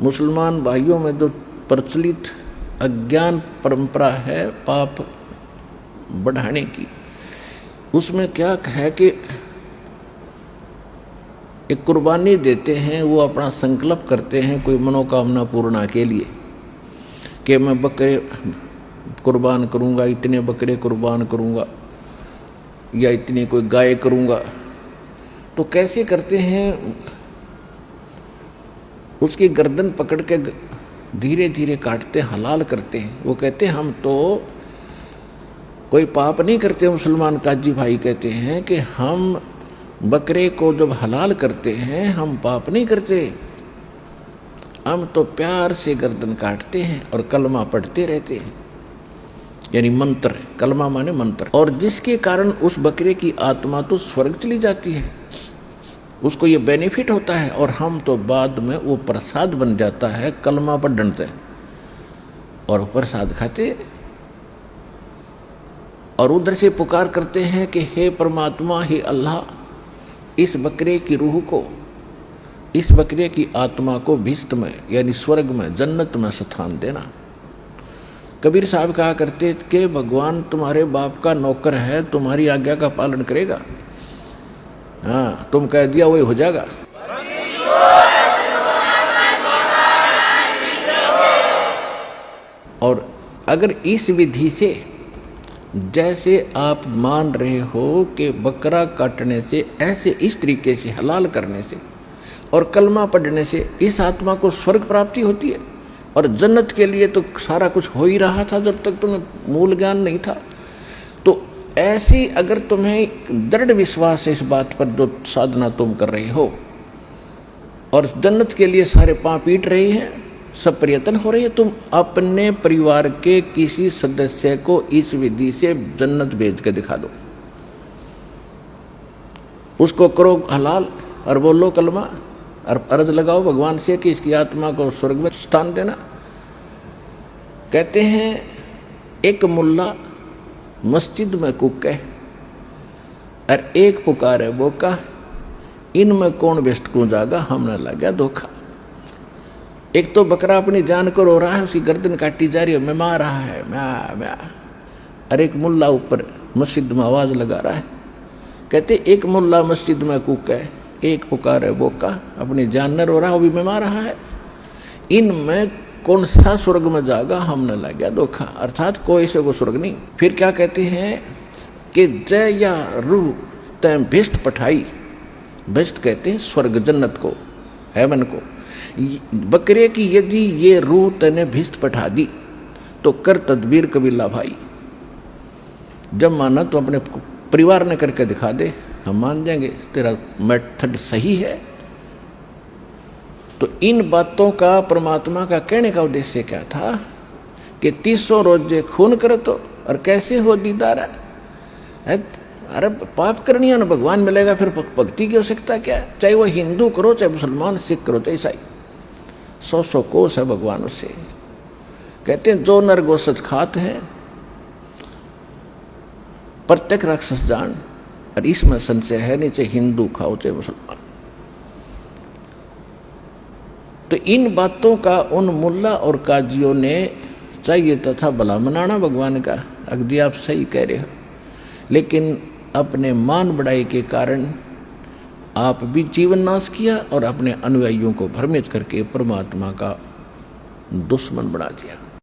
मुसलमान भाइयों में जो प्रचलित अज्ञान परंपरा है पाप बढ़ाने की, उसमें क्या है कि एक कुर्बानी देते हैं, वो अपना संकल्प करते हैं कोई मनोकामना पूर्णा के लिए कि मैं बकरे कुर्बान करूंगा, इतने बकरे कुर्बान करूंगा या इतनी कोई गाय करूंगा। तो कैसे करते हैं, उसकी गर्दन पकड़ के धीरे धीरे काटते, हलाल करते हैं। वो कहते हैं हम तो कोई पाप नहीं करते। मुसलमान काजी भाई कहते हैं कि हम बकरे को जब हलाल करते हैं हम पाप नहीं करते, हम तो प्यार से गर्दन काटते हैं और कलमा पढ़ते रहते हैं, यानी मंत्र, कलमा माने मंत्र। और जिसके कारण उस बकरे की आत्मा तो स्वर्ग चली जाती है, उसको ये बेनिफिट होता है, और हम तो बाद में वो प्रसाद बन जाता है कलमा पढ़ने से, और प्रसाद खाते और उधर से पुकार करते हैं कि हे परमात्मा, हे अल्लाह, इस बकरे की रूह को, इस बकरे की आत्मा को भिस्त में यानी स्वर्ग में, जन्नत में स्थान देना। कबीर साहब कहा करते कि भगवान तुम्हारे बाप का नौकर है, तुम्हारी आज्ञा का पालन करेगा। हाँ, तुम कह दिया वही हो जाएगा। और अगर इस विधि से जैसे आप मान रहे हो कि बकरा काटने से, ऐसे इस तरीके से हलाल करने से और कलमा पढ़ने से इस आत्मा को स्वर्ग प्राप्ति होती है, और जन्नत के लिए तो सारा कुछ हो ही रहा था जब तक तुम्हें मूल ज्ञान नहीं था। तो ऐसी अगर तुम्हें दृढ़ विश्वास है इस बात पर, जो साधना तुम कर रहे हो और जन्नत के लिए सारे पांव पीट रही हैं, सब प्रयत्न हो रही है, तुम अपने परिवार के किसी सदस्य को इस विधि से जन्नत भेज के दिखा दो, उसको करो हलाल और बोलो कलमा और अर्ज लगाओ भगवान से कि इसकी आत्मा को स्वर्ग में स्थान देना। कहते हैं एक मुल्ला मस्जिद में कुके और एक पुकारे बोका, इनमें कौन व्यस्त को जागा, हमने लगा धोखा। एक तो बकरा अपनी जान को रो रहा है, उसकी गर्दन काटी जा रही है, मैं मार रहा है, मैं। और एक मुल्ला ऊपर मस्जिद में आवाज लगा रहा है। कहते एक मुल्ला मस्जिद में कुके, एक पुकार है बोका, अपनी जान न रो रहा, वो भी मैं मार रहा है, इनमें कौन सा स्वर्ग में जागा, हमने लग गया धोखा। अर्थात कोई से वो स्वर्ग नहीं। फिर क्या कहते हैं कि जय या रूह तय भिष्ट पठाई, भिष्ट कहते हैं स्वर्ग, जन्नत को, हेवन को। बकरे की यदि ये रूह तने भिष्ट पठा दी तो कर तदबीर कबीला भाई। जब माना तो अपने परिवार ने करके दिखा दे, हम मान जाएंगे तेरा मेथड सही है। तो इन बातों का परमात्मा का कहने का उद्देश्य क्या था कि 300 रोजे खून करे तो और कैसे हो दीदार है। अरे पाप करनी है ना, भगवान मिलेगा, फिर भक्ति की आवश्यकता क्या है। चाहे वो हिंदू करो, चाहे मुसलमान, सिख करो, चाहे ईसाई, 100 कोस है भगवान उससे। कहते हैं जो नर गोसत खात है प्रत्येक राक्षस जान, और इसमें संशय है नहीं, चाहे हिंदू खाओ चाहे मुसलमान। तो इन बातों का उन मुल्ला और काजियों ने चाहिए तथा भला मनाना भगवान का। अगदी आप सही कह रहे हो, लेकिन अपने मान बढ़ाई के कारण आप भी जीवन नाश किया और अपने अनुयायियों को भ्रमित करके परमात्मा का दुश्मन बना दिया।